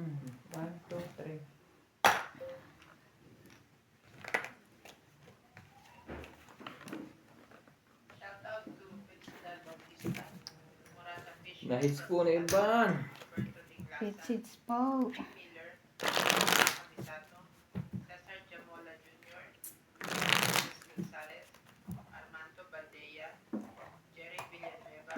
1, 2, 3. Shoutout to Felicidad Bautista, Morata Fish, Nahits po na Iban. Roberto Dinglasa, Pitsits po. Jim Miller, Camisato, Cesar Jamola Jr., Luis Gonzalez, Armando Baldea, Jerry Villanueva,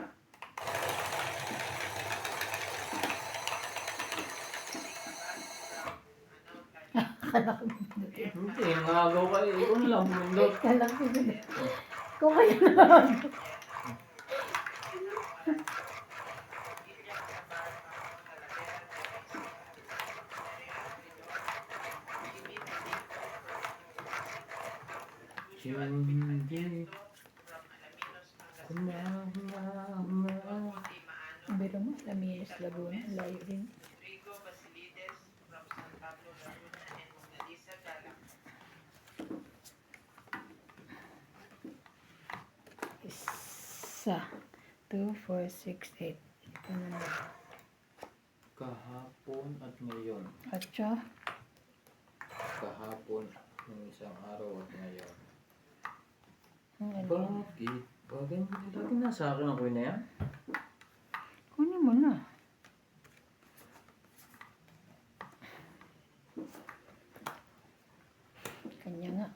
Hindi, nangagaw ka eh. Ikaw na lang bumindot. Kala ko yun. Kung kayo naman. Hindi. Pero mo, Laminos, Laguna, layo rin. Rigo Basilides from San Pablo, Laguna, and Mona Lisa Galang. Isa. 2, 4, 6, 8. Ito naman. Kahapon at ngayon. Atsa. Kahapon ng isang araw at ngayon. Ang ano. Bakit? Bagay mo lagi nasa akin ang kuya na yan? Kunin mo na. Kanya nga.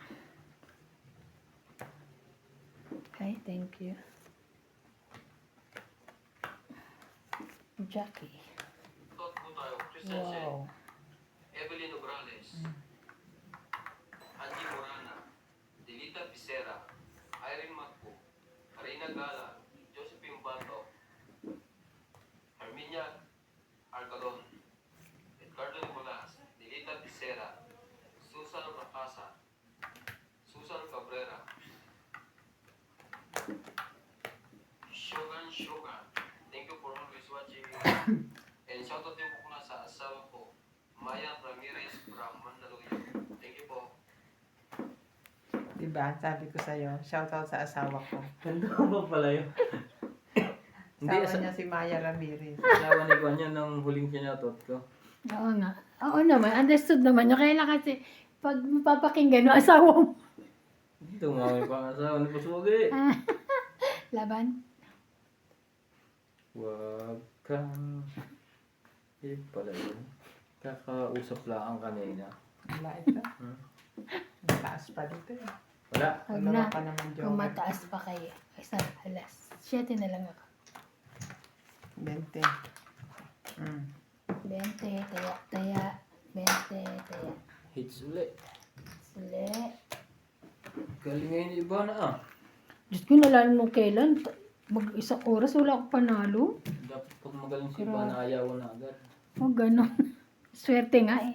Hi, thank you. Jackie. Tot po tayo. Christensen, Wow. Evelyn Obrales, Angie Morana, Delita Picera, Irene Matpo, Karina Gala, Josephine Bato, Arminia Arcalon, Edgardo Nicolas, Delita Picera, Susan Racasa, Susan Cabrera, Shogun, thank you for always watching. And shoutout din po muna sa asawa ko, Maya Ramirez from Mandaluyong. Thank you po. Diba? Sabi ko sa'yo, shoutout sa asawa ko. Ganda ba pala yun? Hindi, Asawa niya si Maya Ramirez. asawa ni Iban yan nung huling sinyatot ko. Oo nga. Oo naman. Understood naman. Yung kailan kasi pag mapapakinggan mo asawa mo. Dito umaway pa ang asawa ni Pasugi. Laban. Huwag kang... Eh, pala yun. Kakausap lang kanina. Wala ito. Hmm? Mataas pa dito eh. Wala. Huwag Dalawa na. pa naman Kung joker. mataas pa kayo. Isa, alas. 7 na lang ako. 20. 20, taya. 20, taya. Hits ulit. Suli. Galing ngayon ni Iban ah. Diyos ko, nalala nung kailan. Mag-isang oras, wala ako panalo. Dapat pag magaling si Iban, ayaw na agad. O, ganon. Swerte nga eh.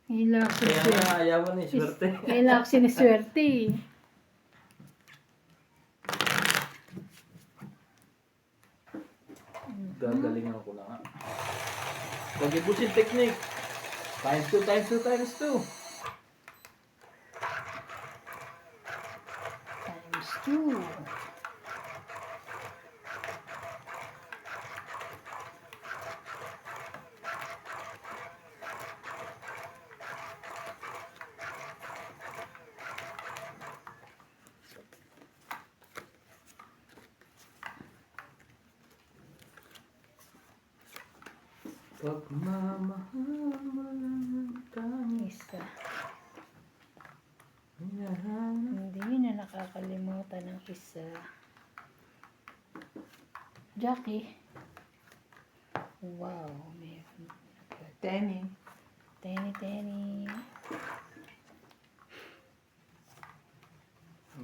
Ngayon ako Kaya siniswerte. nga ayaw na eh, swerte. Ngayon ako siniswerte eh. Gagalingan ko na nga. Pag-ibusin technique. Times 2, times 2, times 2. Times 2. Pagmamahal mo lang tayo. Isa. Hinahanap. Hindi na nakakalimutan ng isa. Jackie. Wow. Meron. Tenny. Tenny.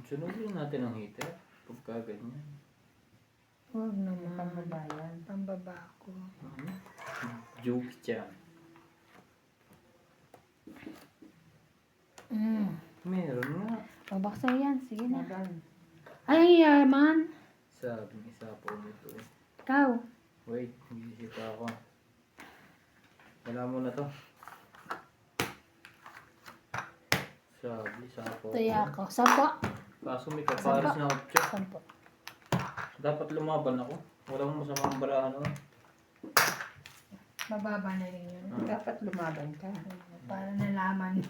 Sunodin natin ang heater. Pagka ganyan. Huwag naman. Pambabayan. Pambaba ko. Joke dyan. Meron nga. Pabaksa yan. Sige na. Magan. Ay, yaman. Isa po nito eh. Ikaw. Wait, hindi pa ako. Wala mo na to. Isa po. Taya ako. Sampo. Kaso may kapares na 8. Sampo. Dapat lumaban ako. Walang masamang barahan. Mababa na rin yun. Dapat lumaban ka. Para nalaman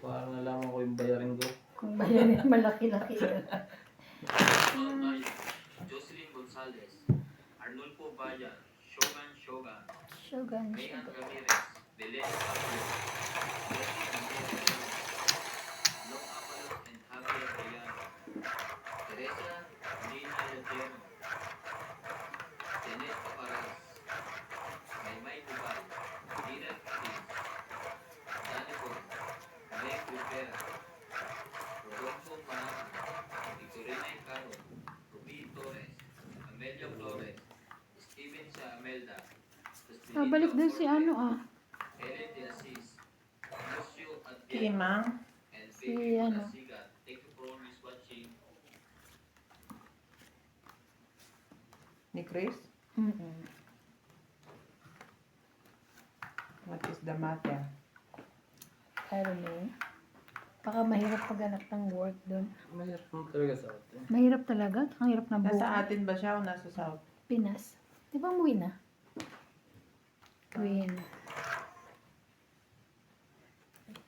Parang nalaman ko yung bayarin ko. kung bayarin malaki-laki yun. Ronald Mayo, Jocelyn Gonzalez, Arnulfo Bayan, Shogun, Shogun. Mayan Ramirez, Belen Pablo, Leslie Ramirez, Long Avalos and Javier Reyano, Teresa Nina Yadeno, Janet Paparas, Maymay Cubal, Nina Cruz, Danny Bon, Meg Rivera, Rodolfo Panama, Victorina Icaro, Ruby Torres, Amelia Flores, Steven Sa Amelda, Balik doon si ano Helen de Assis, Lucio Adriano, Kimang. and Si Vicky ano. Pasigat. Thank you for always watching. Ni Chris. Mm-mm. What is the matter? I don't know. Baka mahirap paghanap ng work doon. Mahirap mo talaga sa atin. Mahirap talaga. Ang hirap na Nasa buhay. atin ba siya o nasa South? Pinas. Di ba umuwi na? Queen.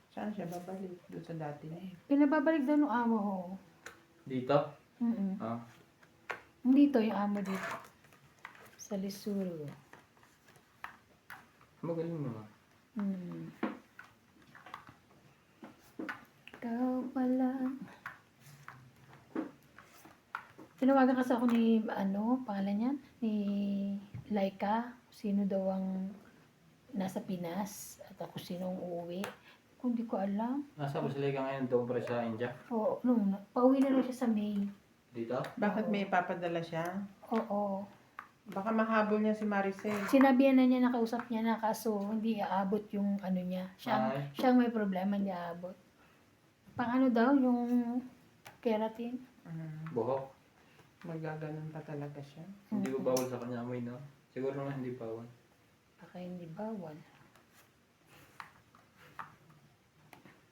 Saan siya babalik? Doon sa dati niya. Pinababalik daw ng amo ko. Dito? Mm-mm. Ah. Dito, yung amo dito. Sa Lisuro. Magaling naman. Mm. Ikaw pala. Tinawagan kasi ako ni, pangalan niya? Ni Laika. Sino daw ang nasa Pinas at ako sinong uuwi. Kung di ko alam. Nasa ko sila ka ngayon doon pa rin sa India? Oo, pauwi na lang siya sa May. Dito? Bakit may papadala siya? Oo. Baka mahabol niya si Maricel. Sinabihan na niya, nakausap niya na kaso hindi aabot yung ano niya. Ay. Siyang may problema, hindi aabot. Pang ano daw, yung keratin. Buhok? Magaganon pa talaga siya. Hindi ko bawal sa kanya amoy, no? Siguro naman hindi bawal. Baka hindi bawal.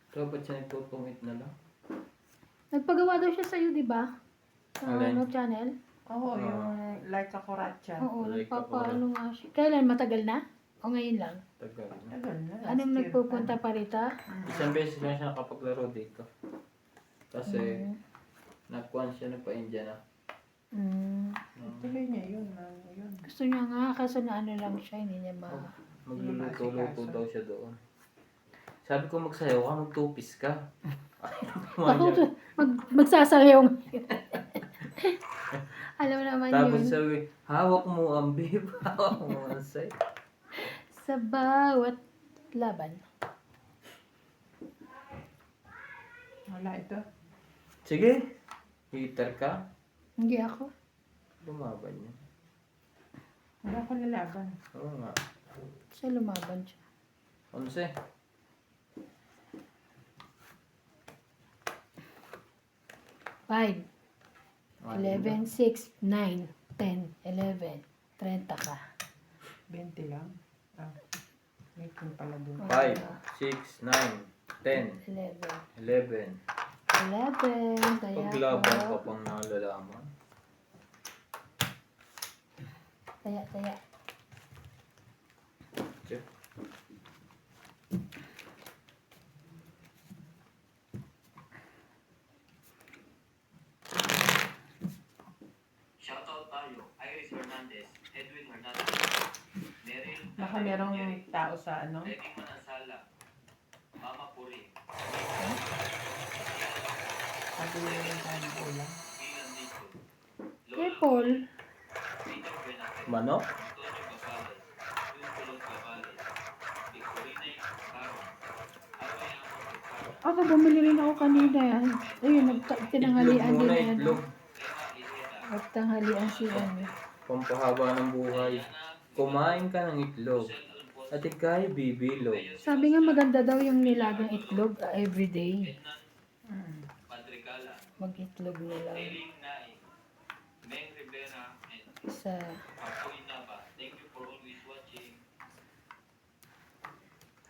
Kaya ba't siya nagtutungit na lang? Nagpagawa daw siya sa'yo, di ba? Sa Alin? channel? Oo, Ah. yung like a koratsa. Oo, Like nagpapaano nga siya. Kailan? Matagal na? O ngayon lang? Tagal na. Tagal na. last Anong year nagpupunta pa. pa rito? Isang beses lang siya nakapaglaro dito. Kasi Mm. nakuhan siya na pa-India na. Tuloy niya yun. Yun. Gusto niya nga, kaso na ano lang siya, hindi niya Magluluto-luto daw siya doon. Sabi ko magsayaw ka, magtupis ka. Ako, magsasayaw. Alam mo naman Tapos yun. sabi, hawak mo ang bib, hawak mo ang say. Sa bawat laban. Wala ito. Sige, hitter ka. Hindi ako. Lumaban niya. Wala ko lalaban. Oo nga. Siya lumaban siya. 11. 5, 11, 6, 9, 10, 11, 30 ka. 20 lang. Ah. May king pala dun. 5, 6, 9, 10, 11. 11. 11. Kaya Paglaban ako. ka pang nalalaman. Taya. Check. Shoutout tayo, Iris Hernandez, Edwin Hernandez, Meryl Baka merong tao sa ano. Reggie Manansala, Mama Puri, Sabi niya yung sana ulam. Ilan Nico, Kay Paul. Peter Bernatez, Manok? Antonio Gavales, Yunculot Gavales, Victorina Caron, Arway Amor Quezada, Ako, bumili rin ako kanina. Ayun, tinanghalian Itlog din muna, yan. itlog. Emma Ijeda, Nagtanghalian si ano. Pampahaba ng buhay. Kumain ka ng itlog. Sel Alfonso, At ikay bibilog. Sabi nga maganda daw yung nilagang itlog everyday. Ednan Padricala, Mag-itlog nila Eileen Naing, Meng Rivera, and sa... Apoy Nava. Thank you for always watching.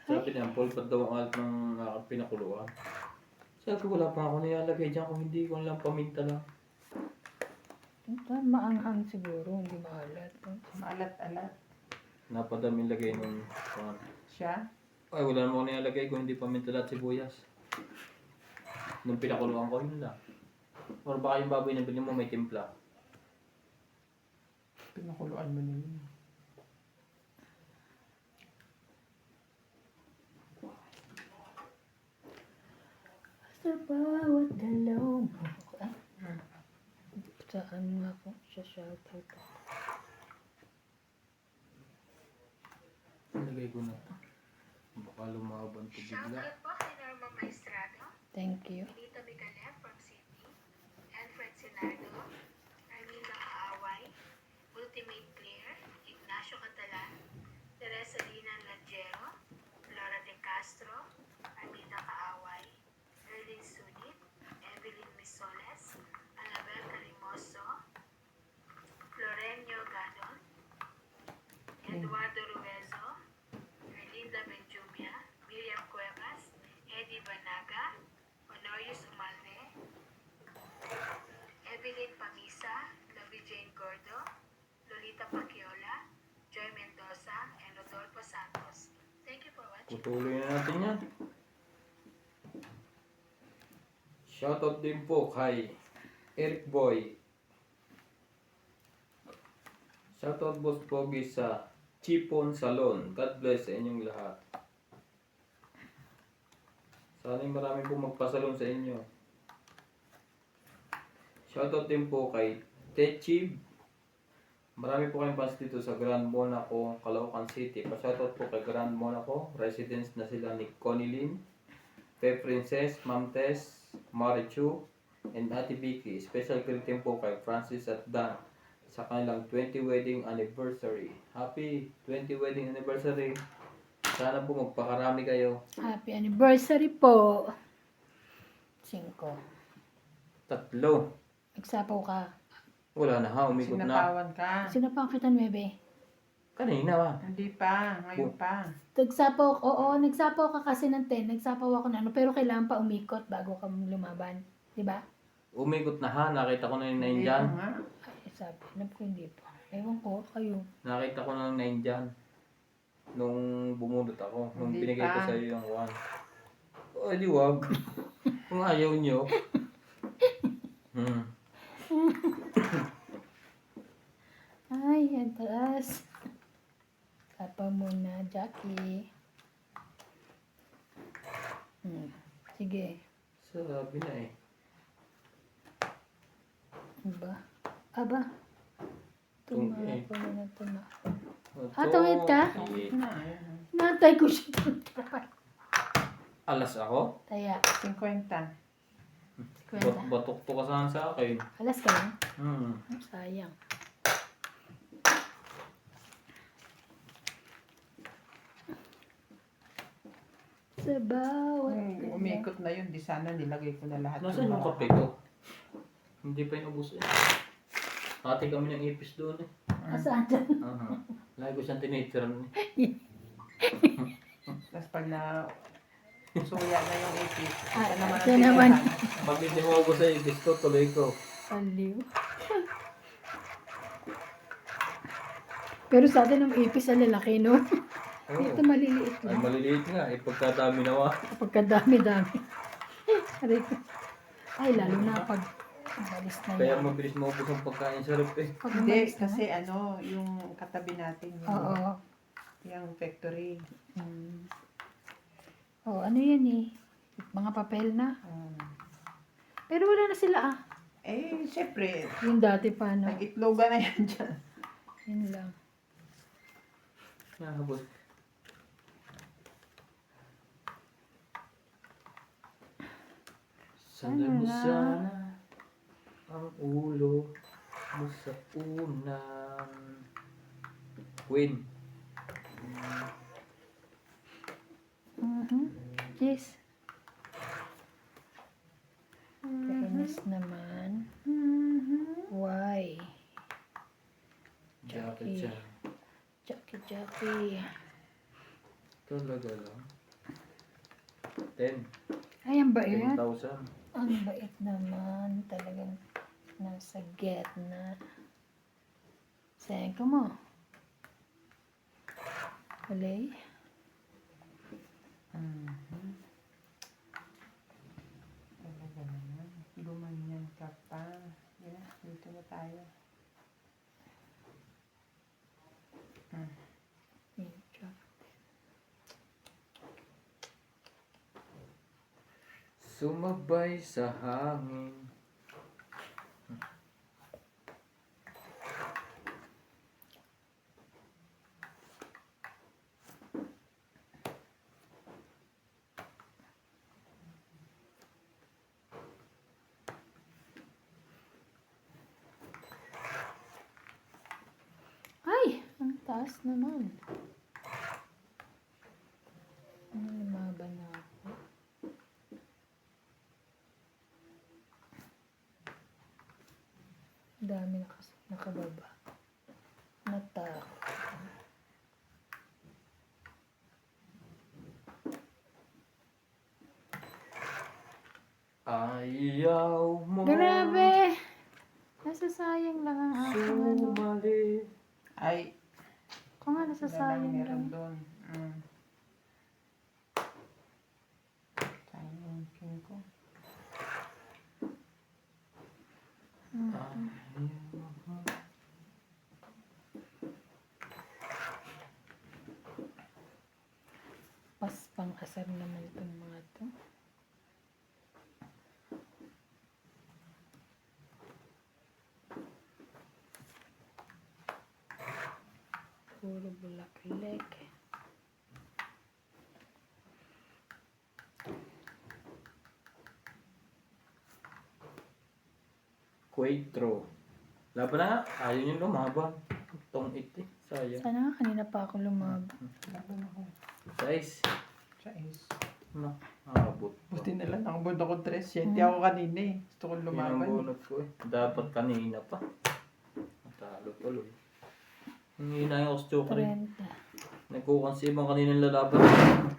Sabi niya, pulpat daw ang alat ng pinakuluan. Sabi ko, wala pa ako nilalagay dyan kung hindi ko lang paminta lang. Ito, maanghang siguro, hindi maalat. Maalat-alat. Napadami lagay nung... Siya? Ay, wala naman ako nilalagay kung hindi paminta at sibuyas. Nung pinakuluan ko, yun lang. Or baka yung baboy na bilhin mo may timpla. Pinakuluan mo na yun. Sa bawat dalaw mo. Ay, saan nga ako siya shoutout. Nilagay ko na. Baka lumaban to bigla. Shoutout po kay Norma Maestrado, Thank you. Benito Miguelet from Sydney, Alfred Senado, Arminda Kaaway, Ultimate Clear, Ignacio Catalan, Teresa Lina Lagero, Flora De Castro, Arminda Kaaway, Erlin Sunit, Evelyn Misoles, Anabel Carimoso, Florenio Gadon, Eduardo Ruezo, Erlinda Benjumia, Miriam Cuevas, Eddie Banaga, Honorius Umalde, Evelyn Pamisa, Lovey Jane Gordo, Lolita Paciola, Joy Mendoza, and Rodolfo Santos. Thank you for watching. Putuloy na natin yan. Shoutout din po kay Eric Boy. Shoutout Boss Pogi sa Chipon Salon. God bless sa inyong lahat. Sana'y marami pong magpasalon sa inyo. Shoutout din po kay Techib. Marami po kayong fans dito sa Grand Monaco, Caloocan City. Pa-shoutout po kay Grand Monaco. Residents na sila ni Connie Lin, Pe Princess, Ma'am Tess, Marichu, and Ate Vicky. Special greeting po kay Francis at Dan sa kanilang 20 wedding anniversary. Happy 20 wedding anniversary. Sana po magpakarami kayo. Happy anniversary po. 5. 3. Nagsapaw ka. Wala na ha, umikot na. Sinapawan ka. Sinapaw kita, Nuebe. Kanina ba? Hindi pa. Ngayon pa. Nagsapaw, oo, nagsapaw ka kasi ng 10. Nagsapaw ako na ano, pero kailangan pa umikot bago ka lumaban. Diba? Umikot na ha, nakita ko na yung 9 Hindi dyan. pa nga. Ay, sabi, alam ko hindi pa. Ewan ko, kayo. Nakita ko na yung 9 dyan. Nung bumulot ako, nung Hindi binigay ko pa. sa iyo yung 1. O, di wag. Kung ayaw nyo. Ay, ang taas. Tapa muna, Jackie. Sige. Sabi na eh. Aba. Aba. Tungit. Tumapa na tuma. Ito, Ah, tungit ka? i- Na, ayan. Natay ko siya. Alas ako? Taya. 50. Kwenta. Batok to kasahan sa akin. Alas ka lang? Hmm. Sayang. Sa bawat Kung umikot na yun, di sana nilagay ko na lahat. Nasaan yung kape ko? Hindi pa inubos eh. Hati kami ng ipis doon eh. Asaan dyan? Lagi ko siyang tinitiran eh. Tapos pag na suya na yung ipis, Ah, ito naman ang ito naman. tirahan. Pag hindi mo ako sa ipis ko, tuloy ko. Aliw. Pero sa atin ang ipis ang lalaki, no? Oo. Dito maliliit Ay, lang. maliliit nga eh. Pagkadami nawa. Kapag kadami-dami. Aray ko. Ay, lalo na pag balis na Kaya yan. mabilis maubos ang pagkain sa rep eh. Pag Hindi, umalis na. kasi ano, yung katabi natin, Oo. yung factory. Mm. Oh, ano yan eh? Mga papel na. Pero wala na sila ah. Eh, syempre, Yung dati pa, no? nag-itlogan na yan dyan. Yun lang. Nahabot. Sandal mo Ano na? sana ang ulo mo sa unang Queen. Yes. Kainis naman. Why? Jacket siya. Jackie. Talaga lang. 10. Ay, ang bait. 10,000. Ang bait naman. Talagang nasa get na. Sayang ka mo. Huli. Talaga naman. Gumanyan ka pa. Yeah, dito na tayo. Picture. Sumabay sa hangin. Ay! Ang taas naman. Ano, lumaban na ako. Dami nakababa. Natakot. Ayaw mo Grabe! Nasasayang lang ang aking ano. sumali. Ay, Kung nga wala nasasayang meron lang. doon. Sayang yung king ko. Paspang asar naman itong mga to. Puro bulak-lik. Quattro. Laban na nga. Ayaw nyo lumaban. Tong 8 eh. Sayang. Sana nga kanina pa ako lumab. Laban ako. Size. Sa ace. No. Abot. Buti na lang, nakabunod ako 3. 7 ako kanina eh. Gusto ko Yun ang lumaban. bunot ko eh. Dapat kanina pa. Natalo tuloy. Hindi na yung chocolate. 30. Nagkukonsiba kaninang lalaban.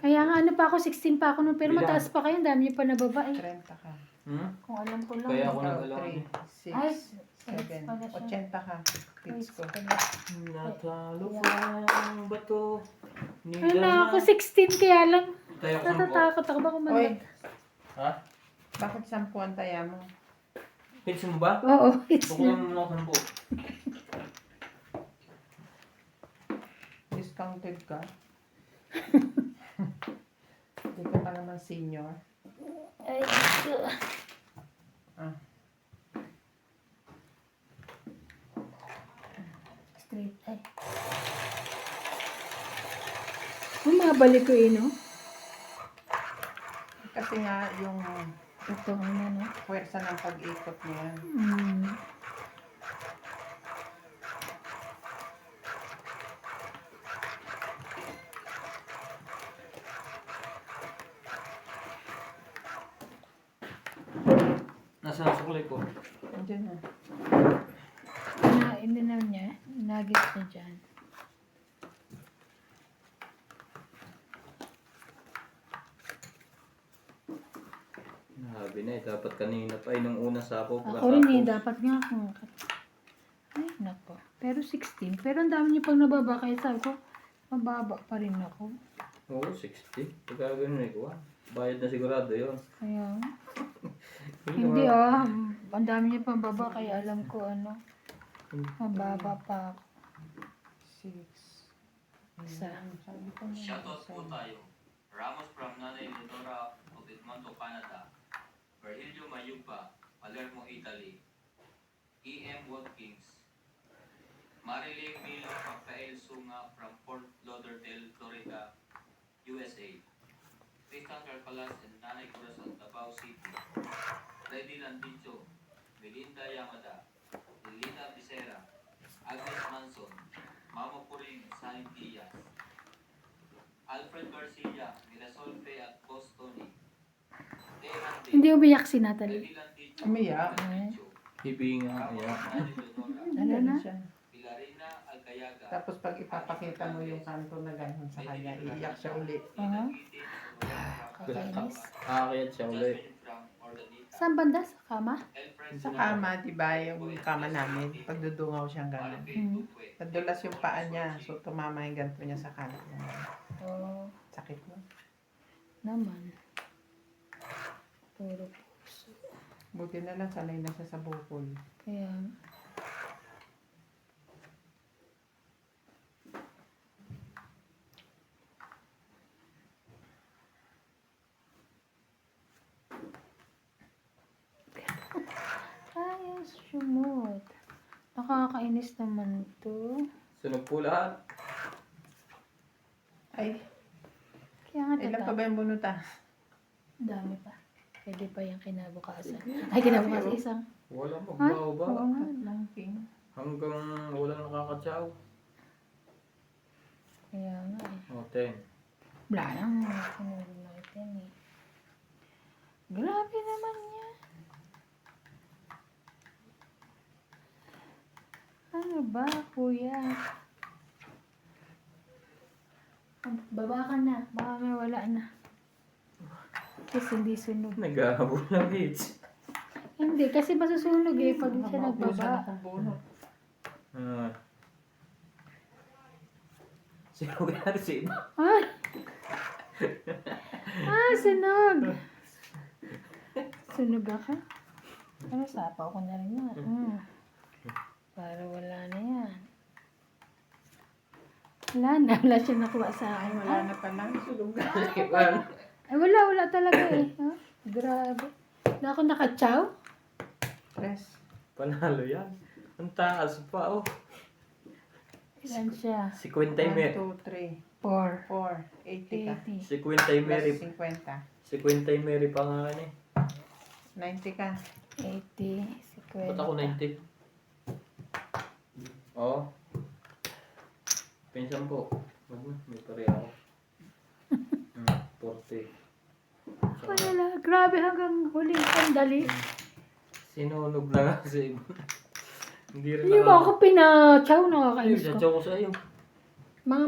Kaya nga ano pa ako, 16 pa ako nun. Pero Ilan? mataas pa kayo, ang dami niyo pa nababa eh. 30 ka. Hmm? Kung alam ko lang. Kaya ako Ikaw, nag-alam eh. 3, Ay, 6, 7, pala siya. 80 ka. Kids ko. Natalo pa ang bato. Ay na ako, 16 kaya lang. Tayo ko Natatakot ako baka Oy, malag. Ha? bakit 10 ang taya mo? Hits mo ba? Oo, it's Bukulan mo na ako 10. Discounted ka? Hindi ka pa naman senior. Ay, Ah. straight, ay. Bumabalik ko eh, no? Kasi nga yung Ito, ano, no? puwersa ng pag-ikot niya. Nasaan ang sukulay ko? Andiyan na. Ininaw niya, nagis niya dyan. Nahabi na eh. Dapat kanina pa. Nung una sa ako. Ako rin eh, dapat nga akong ay, nako. Pero 16. Pero ang dami niyo pang nababa. Kaya sabi ko, mababa pa rin ako. Oo, 60. Pagka ganun eh ko. Bayad na sigurado yun. Kaya, hindi ang dami niyo pang baba. Kaya alam ko ano, mababa pa ako. 6. Isa. Sabi ko na. Shoutout po tayo. Ramos from Nanay Leonora of Edmonton, Canada. Virgilio Mayugpa, Palermo, Italy. E.M. Watkins. Marilyn Milo Rafael Sunga from Fort Lauderdale, Florida, USA. Tristan Carpalas and Nanay Corazon, Davao City. Freddy Landicho, Melinda Yamada, Lilita Becerra, Agnes Manson, Mama Puring Saint Diaz, Alfred Garcia, Mirasol Pe at Bostoni. Hindi umiyak si Natalie. Freddy Landicho, Umiyak? Landicho, Hibi nga. Ayan. Nanay Leonora, Ano na? Siya. Pilarina Alcayaga. Tapos pag ipapakita mo yung kanto na gano'n sa kanya, iiyak siya ulit. Aha. Kakainis. Kakainis. Aakyat siya ulit. Jasmine from Ordanit, Saan banda? Sa kama? Sa kama, diba, yung kama namin, pagdudungaw siyang gano'n. Hmm. Nadulas yung paa niya, so tumama yung ganito niya sa kanan. Oo. Sakit mo. Naman. Puro puso. Buti na lang, sanay na siya sa bukol. Kaya, ayos, sumot. Nakakainis naman to. Sunog po lahat. Ay, Kaya nga ilan pa ba yung bunuta? Dami pa. Pwede pa yung kinabukasan. Ay, kinabukasan isang. Walang Ay, magbawa oo ba? nga. Lang king. Hanggang walang nakakatsaw. Kaya nga eh. O, 10. Wala lang. Sinuro natin eh. Grabe naman yan. Ano ba, kuya? Baba ka na. Baka may wala na. Kasi hindi sunog. Naghahabol ng hits. Hindi, kasi masusunog eh pag siya Maubusan nagbaba. akong bunot. Ah. Sinugin natin si iba. Ay! Sunog! Sunog ako? Ano, sapaw ko na rin yan. Para wala na yan. Wala siya nakuha sa Ay, akin. wala na pala. Sulog na. Iwan. Ay, wala talaga eh. Huh? Grabe. Na ako nakatsaw? Tres. Panalo yan. Ang taas pa, oh. Ilan siya? Si Quintay 1, Mary. 2, 3, 4. 4. 80 ka. 80. Si Quintay Mary. Plus 50. Si Quintay Mary pa nga eh. 90 ka. 80. Ba't ako 90? Oo. Pinsan po. Wag na, may pare ako. 40. Wala. Grabe hanggang huling sandali. Sinunog na kasi. Hindi rin Hindi mo ako pinatsaw, Ayun, nakakainis ko. sadya ko sa iyo. Mga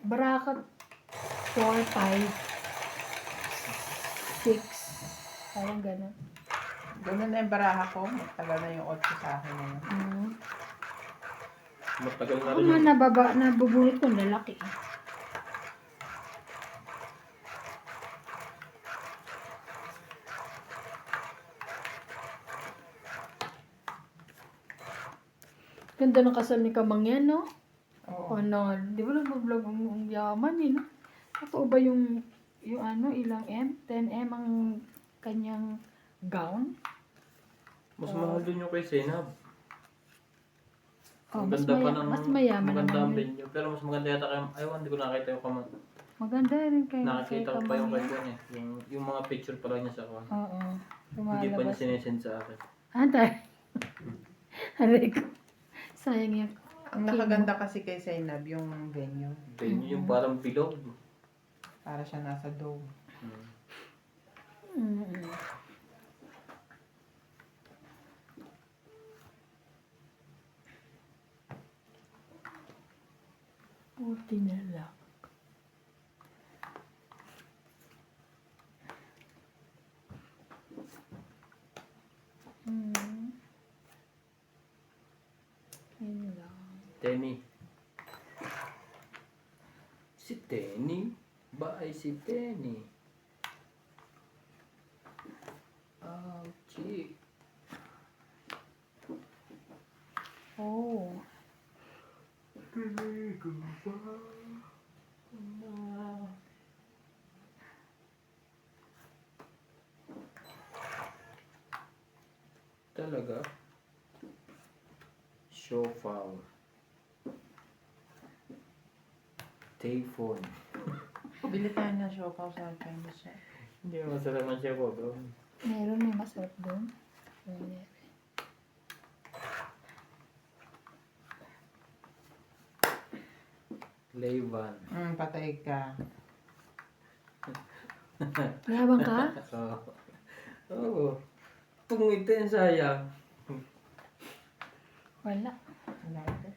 barakat 4, 5, 6. Parang gano'n. Ganun na yung baraha ko. Magtagal na yung 8 sa akin na yun. Matagal na Ako rin nga yun. nabubunot ko, lalaki. Ganda ng kasal ni Kamang yan, no? Oo. Ano, di ba nag-vlog ang yaman, eh, no? Ako ba yung ano, ilang M? 10M ang kanyang gown? Mas mahal din yung kay Senab. Oh, Ang ganda pa ng mas mayaman maganda ang naman yun. venue. Pero mas maganda yata kayo. Aywan, hindi ko nakita yung kamay. Maganda rin kay Nakakita ko pa yung Kamang kay yan. Juan eh. Yung mga picture pala niya sa kwan. Oo. Hindi pa niya Lumalabas. sinesend sa akin. Antay. Aray ko. Sayang yan. Ang nakaganda kasi kay Zainab yung venue. Venue yung parang bilog. Para siya nasa dome. Mm. Buti na lang. Yun lang. Tenny. Si Tenny? Ba ay si Tenny? Ouchie. Oh. Pili ko ba na talaga? Show foul. Typhoon. Bili tayo ng siopaw sa Chinese shop. Hindi masarap ang siya ko doon. Meron may masarap doon. Meron. Layvan. Patay ka. Mayabang ka? Oo. Kung ito yung sayang, Wala. Wala ito.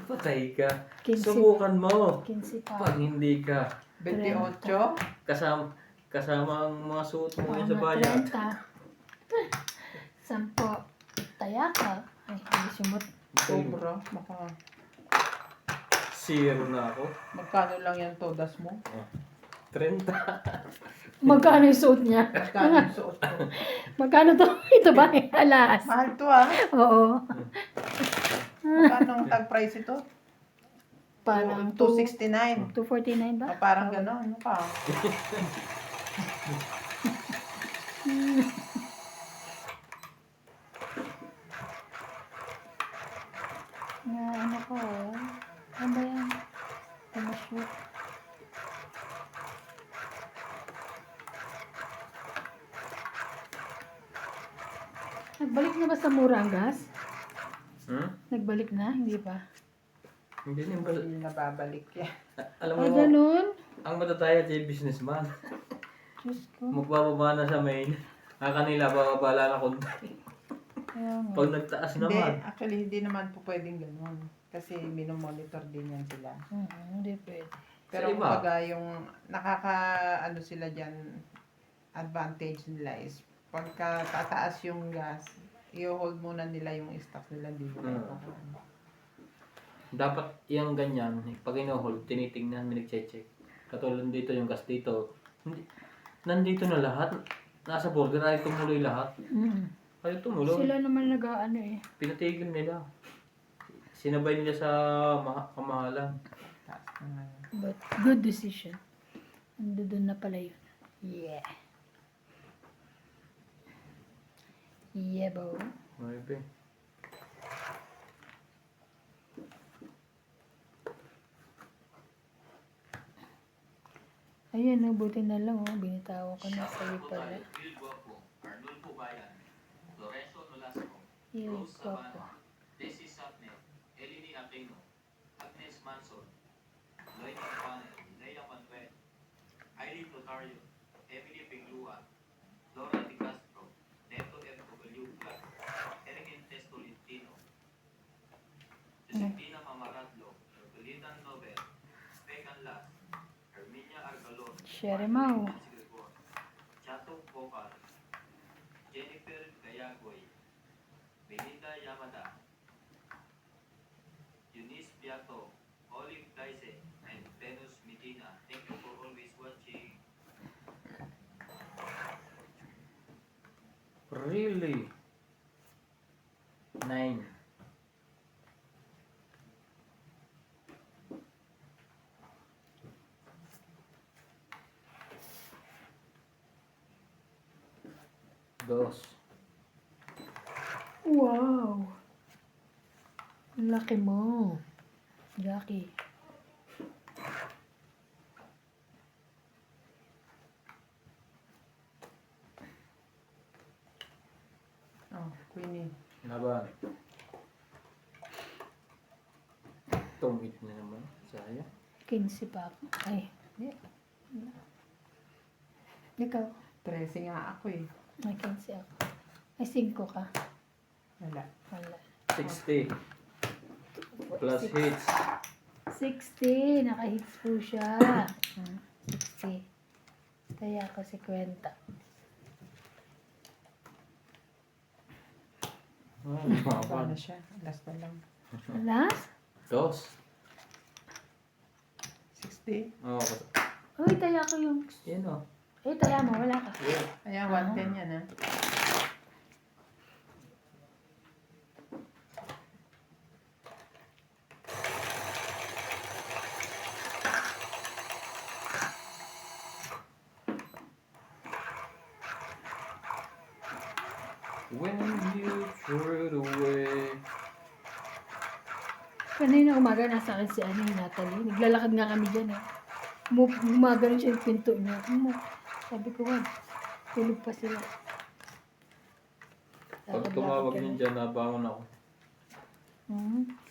patay ka. 15. Subukan mo. 15 pa. Pag hindi ka 28. kasama ang mga suot mo ngayon sa Mga bayan. Sampo. Taya ka. Ay, hindi sumot. Sobra. Baka, Zero na ako. magkano lang yan todas mo? 30. Magkano yung suot niya? Magkano yung suot ko? Magkano to? Ito ba? Alas. Mahal to ah. Oo. Magkano ang tag price ito? Parang 269. 249 ba? Parang gano'n. Ano ka? Na ano ko oh. Ano ba yan? Pumashoot. Nagbalik na ba sa Morangas? Nagbalik na? Hindi pa. Hindi na ba? Hindi nababalik yan. Alam mo, Ah, ganun? ang matataya ay businessman. Diyos ko. Magbababa na sa main. Ang kanila, bababala na konti. Kaya nga. Pag nagtaas Hindi, naman. actually hindi naman po pwedeng gano'n. Kasi minomonitor din yan sila. Hindi pwede. Pero Sa iba? kumbaga yung ano sila dyan, advantage nila is pagka tataas yung gas, i-hold muna nila yung stock nila dito. Dapat yung ganyan, pag ino-hold, tinitingnan, minag-check. Katulad dito yung gas dito. Hindi, nandito na lahat. Nasa border ay tumuloy lahat. Ay tumuloy. Sila naman nag-ano eh. Pinatigil nila. Sinabay nila sa kamahalan. Taas na nga yun. But good decision. Doon na pala yun. Yeah. Yeah, bo. Maybe. Ayan, no, buti na lang, oh. Binitawan ko na sa'yo Shoutout po pala. tayo, Phil Guapo, Arnulfo Bayan, Lorenzo Nolasco, Yung Rose ko po. Sabana, Desi Sapne, Eleni Aquino, Agnes Manson, Lloyd Campanel, Lea Manuel, Irene Notario, Emily Pinglua, Laura Di Castro, Neto F.W. Clark, Eric Testolintino, Josefina Mamaradlo, Belinda Nobel, Pecan Las, Herminia Argalon, Share mo. Chato Vocal, Jennifer Gayagoy, Belinda Yamada, Eunice Piato, Olive Daise, and Venus Medina. Thank you for always watching. Really? 9. Dos. Wow. Ang laki mo. Jackie. Oh, Queenie. Laban. Tungit na naman. Saya. 15 pa ako. Ay, hindi. Ikaw. 13 nga ako eh. May 15 ako. Ay, 5 ka. Wala. Wala. 60. Plus hits. 60. Naka-hits po siya. 60. Kaya ako 50. Wala na siya. Last na lang. Last? Dos. 60. Oo. Uy, taya ko yung... Yan o. Eh, taya mo. Wala ka. Ayan, 110 yan ah. When you threw it away. Kanina umaga nasa akin si Natalie. Naglalakad nga kami dyan eh. Gumagano siya yung pinto niya. Sabi ko, wag. Tulog pa sila. Pag tumawag niyan dyan, nabangon ako.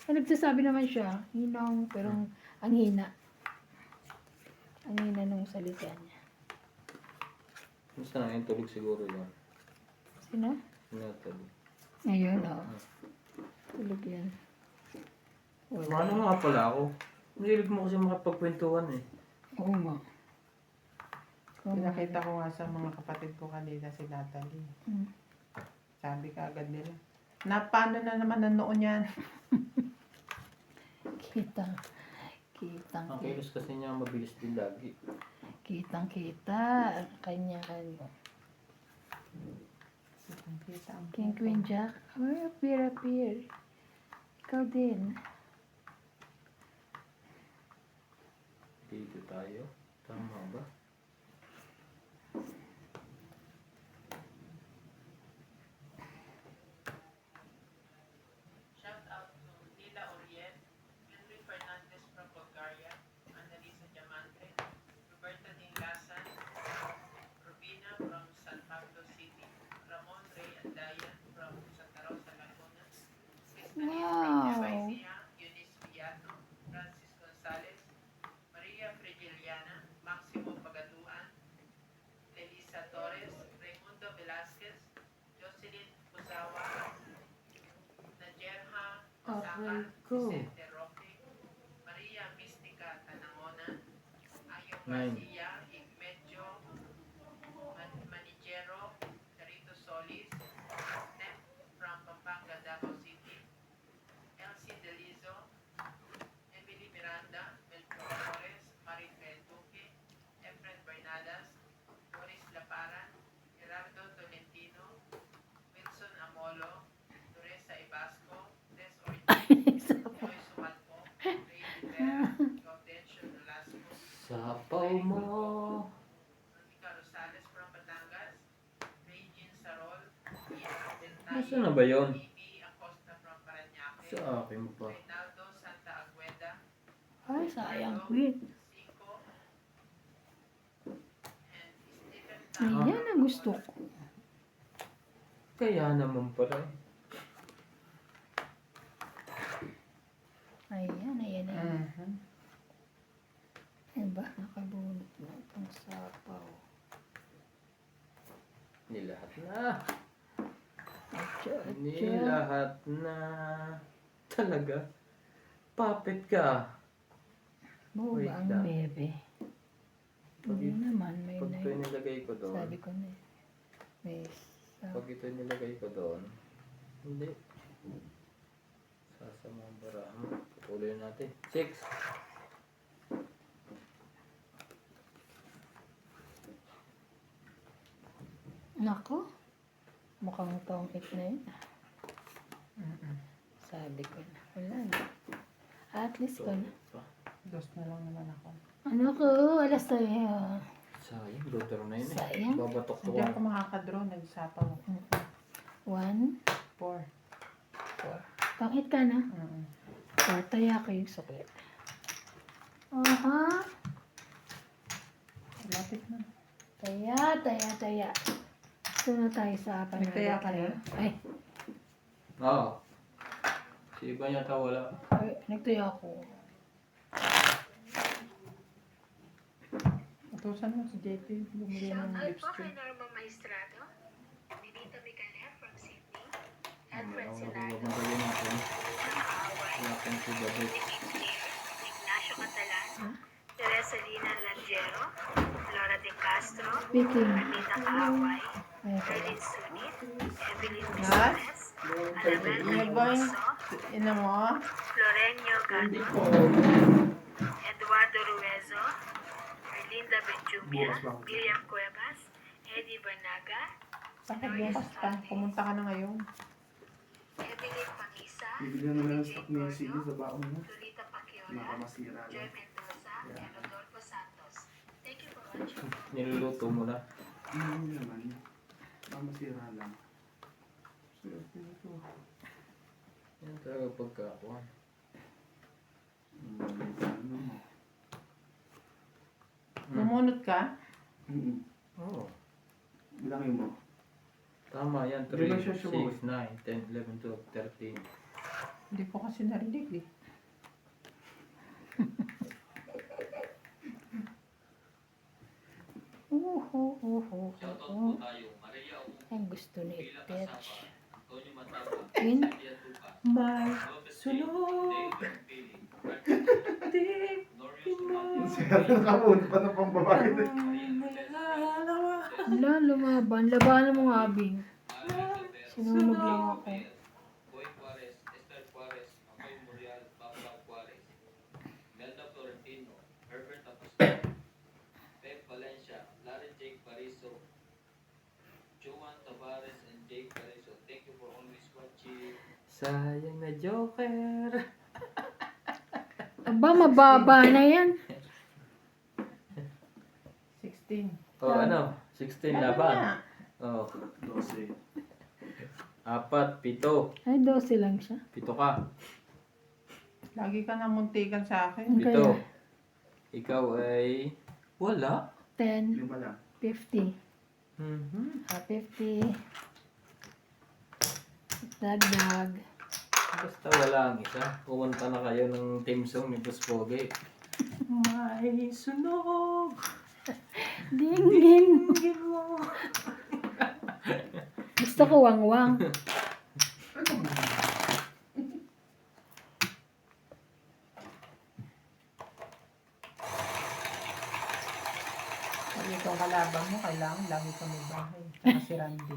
Nagsasabi naman siya, hinang, pero ang hina. Ang hina nung salita niya. Basta na yun, tulog siguro yan. Sino? Natalie. Ngayon, oo. Tulog yan. Ano nga pala ako? Mahilig mo kasi makapagkwentuhan eh. Oo nga. Pinakita ko nga sa mga kapatid ko kanina si Natalie. Sabi ka agad nila. Na paano na naman ang noon yan? Kitang Ang kilos kasi niya mabilis din lagi. kita kanya-kanya. Kita ang King, Queen, Jack. Ay, appear. Ikaw din. Dito tayo. Tama ba? Shout out to Lila Oriel, Henry Fernandez from Bulgaria, Annalisa Diamante, Roberta Dinglasan, Rubina from San Pablo City, Ramon Ray Andayan from Santa Rosa, Laguna, Cristalina Wow. from Paisia, Eunice Villato, Francis Gonzalez, Maria Fregiliana, Maximo Pagaduan, Elisa Torres, Raimundo Velasquez, Jocelyn Pusawa, Najerha Osaka, Aray ko. Vicente Roque, Maria Mistica Tanangona, Ayong Nine. Garcia, Igmedio Manigero, Carito Solis, Steph from Pampanga, Davao City, Elsie Delizo, Emily Miranda, Melchor Flores, Marife Duque, Efren Bernadas, Boris Laparan, Gerardo Tolentino, Wilson Amolo, Teresa Ibasco, Des Ortiz, Joy Sumalpo, Ray Rivera, Gaudencio Nolasco, Sapaw mo. Monica Rosales from Batangas, Regine Sarol, Ian Abentayo, Nasaan na ba yun? Bibi Acosta from Parañaque, Sa akin pa. Reynaldo Santa Agueda, Ay, sayang, Queen. Cinco, and Stephen Ayan ang gusto ko. Kaya naman pala. Ayan. Mhm. Ay ba, nakabunot na itong sapaw. Nilahat na. Atcha. Nilahat na. Talaga. Puppet ka. Buo Wait ba ang lang. bebe? Hindi naman, may Pag ito na. nilagay ko doon. Sabi ko na eh. May Pag ito nilagay ko doon. Hindi. Sasamang baraan. Patuloy natin. 6. Nako. Mukhang tongkit na yun. Mhm. Sabi ko na. Wala na. At least ko na. Dos na lang naman ako. Ano ko? Alas tayo. Sayang. Dotero na yun eh. Sayang. Babatok to Hindi ako makakadraw. Nagsapaw ako. 1, 4. 4. Pangit ka na. Mhm. 4. Taya ko yung sukli. Aha. Lapit na. Taya. Ito na tayo sa apan. Nagtaya ka na? Ay, Oo. Si iba yata wala. nagtaya ako. Utusan mo si JP. Bumili Shout ng out po lipstick. kay Norma Maestrado, Ninita Micalef from Sydney, Edward Ako Sinardo, magpapagay natin. Away, Wala kang si Babay. Ignacio Catalan, Teresa Lina Langero, Flora De Castro, Speaking. Anita Kaaway, Ay, Erlin Sunit, Evelyn Yes? Misanes, Anabel You're going, Reynoso, ina mo? Florenio Gado, Eduardo Ruezo, Erlinda Benjumia, Miriam Cuevas, Eddie Banaga, Bakit bukas pa? Pumunta ka na ngayon. Evelyn Pangisa, Bibigyan mo na ng stock ni CD sa baon mo. Lolita Pacquiao, Nakamasira Joy lang. Mendoza, and Rodolfo Santos. Thank you for watching. Niluluto mo na. Hindi naman. Nakamasira lang. Yan talaga pagkakuhan. Ano mo? Lumunod ka? Oo. Bilangin mo. Tama yan. Hindi 3, lang siya 6, sumuot. 9, 10, 11, 12, 13. Hindi ko kasi narinig eh. Shoutout po tayo, Maria Ong, Ang gusto ni Pila Itech. Kasapa, Antonio Mataba, Queen. Nadia Tupa, May Lopez sunod. Dave Pili, di Norius Tumato, Siya nakapunta pa ng pambabae. Maria Teles, Wala, lumaban. Labanan mo nga, Bing. Maria Tobera, Si Sinunog lang ako. Boy Juarez, Esther Juarez, Amoy Murial, Bambang Juarez, Melda Florentino, Herbert Apostol, Pep Valencia, Larry Jake Bariso, Joan Tavares, and Jake Bariso. Thank you for always watching. Sayang na Joker. Aba, mababa na yan. 16. Oh, ano? 16 laban. Oh, 12. 4, 7. Ay, 12 lang siya. 7 ka. Lagi ka namuntikan sa akin. Okay. 7. Ikaw ay wala. 10, 5 lang. 50. Mhm. 50. Dagdag. Basta wala ang isa. Pumunta na kayo ng team song ni Boss Pogi. May sunog. Ding, ding. Tingin mo. Gusto ko wangwang. Pag itong kalaban mo, kailangan lagi ka may bahay. Saka si Randy.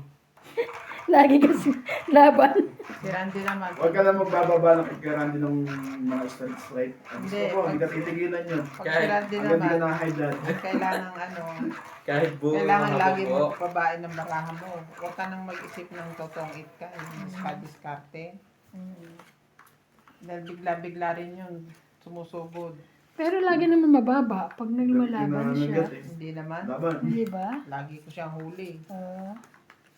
Lagi kasi laban. Si Randy naman. Huwag ka lang magbababa ng kikaran din ng mga straight. Ang gusto Hindi, ko, hindi ka titigilan yun. Pag si Randy Hanggang di ka naman, na-high blood. kailangan ano, Kahit buo kailangan na lagi buo. mo babae ng baraha mo. Huwag ka nang mag-isip ng totoong it ka. Yung diskarte. Dahil bigla-bigla rin yun. Sumusugod. Pero lagi naman mababa pag nagmalaban siya. Hindi naman. Laban. Di ba? Lagi ko siyang huli.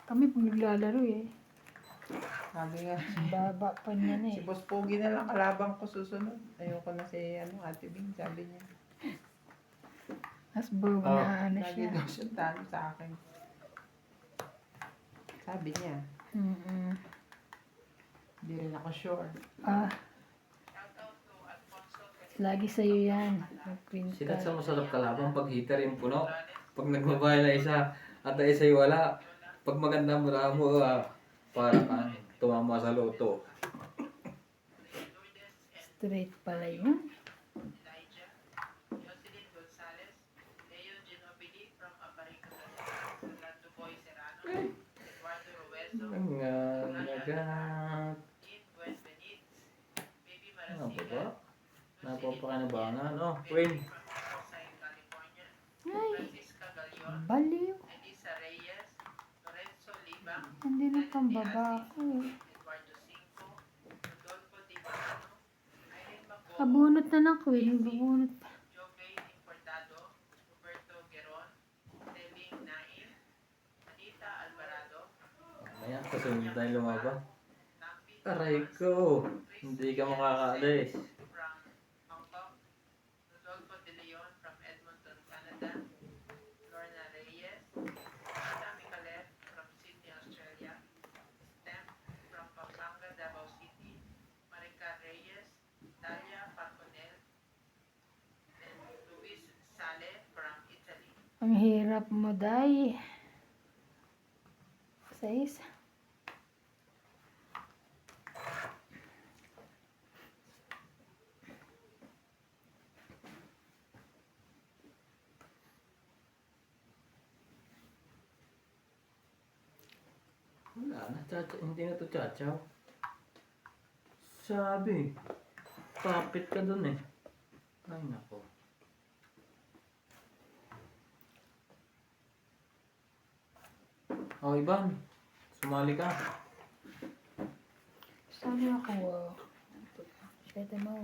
Kami pag naglalaro eh. Sabi nga, Baba pa niya na si eh. Boss Pogi na lang kalabang ko susunod. Ayoko na si Ate Bing, sabi niya. Mas bobo na ano Lagi siya. daw siya talo sa akin. Sabi niya, Mm-mm. hindi rin ako sure. Lagi sa'yo yan. Mag-print Sila sa ka. masarap kalaban pag heater yung puno. Pag nagbabayal na isa at ang isa yung wala. Pag maganda mo na mo, para ka tumama sa loto. Straight pala yun. Elijah, Jocelyn Gonzalez, Leo Ginobili from Aparico, Orlando Boy Serrano, Eduardo Ruezo, Nagat. Dean Gwen Benitz, Baby Ano ba Marasigan, ba? Napapakanabangan. Oh, Queen. from Riverside, California, Ay, Francisca Galion, baliw. Elisa Reyes, Lorenzo Libang, Hindi na pang babae. Eduardo Cinco, Rodolfo Di Mano, Irene Maco, Kabunot na ng queen. Babunot pa. Jovay Importado, Roberto Geron, Teling Naim, Anita Alvarado, Ayan, kasunod tayo lumaban. Nampi Aray ko. Hindi ka makakaalis. from Hong Kong, Rodolfo De Leon from Edmonton, Canada, Lorna Reyes, Rita Micalet from Sydney, Australia, Stem from Pampanga, Davao City, Marica Reyes, Dalia Falconel, and Luis Sale from Italy. Ang hirap mo, Day. 6. Wala na, hindi na to chachaw. Sabi, papit ka dun eh. Ay nako. Oh, Ivan, sumali ka. Sabi ako, pwede mo.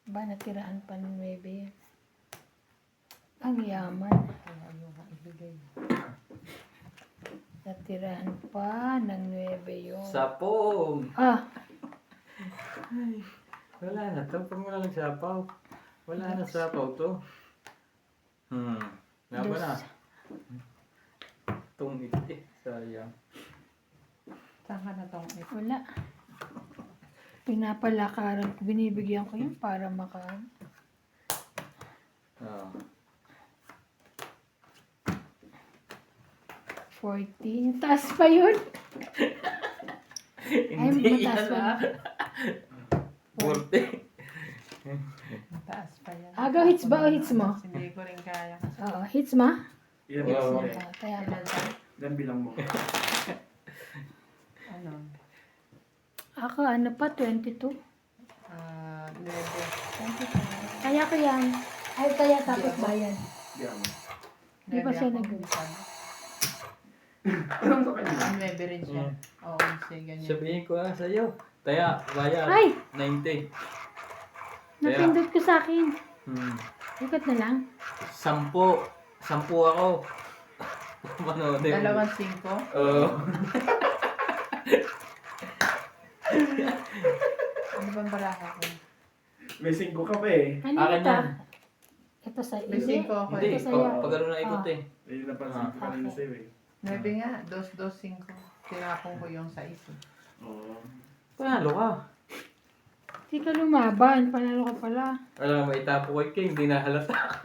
Ba, natirahan pa ng 9 yan. Ang yaman. Kaya ayoko ibigay. Natirahan pa ng 9 yun. Sapong! Ah, Ay, wala na to. Pag wala ng sapaw. Wala na sapaw to. Laban na. Tungit eh. Sayang. Saan ka na tong wala. Pinapalakaran ko, binibigyan ko yun para maka... Oh. 40. Taas pa yun. Ay, Hindi mataas yan pa. ah. 40. Mataas pa yan. Agaw, hits ba o hits mo? Hindi ko rin kaya kasi. Oo, hits ma? Ilan Wow. bilang mo? Kaya ba? Ilan sa? Ilan bilang mo? Ano? Ako, ano pa, 22. 9. 22. Kaya ko yan. Ay, kaya tapos bayan. Bilang mo. Di ba siya Nag- Anong sa kanya? 9 rin siya. Oo, siya ganyan. Sabihin ko na sa'yo. Taya, bayad. Ay! 90. Napindot ko sa akin. Ikot na lang. 10. 10 ako. Manood eh. 2-5. Oo. Ano bang baraka ko? May 5 ka pa eh. Ano Akin ito? yan. Ito sa May 5 ako Hindi, eh. Ito sa'yo. pag ano na ikot eh. Ayun napansin ko kanina sa'yo eh. 9 nga. 2-2-5. Tinapong ko yung 6 eh. Oo. Panalo ka. Hindi ka lumaban. Panalo ka pala. Alam mo, itapo kay King, hindi na halata.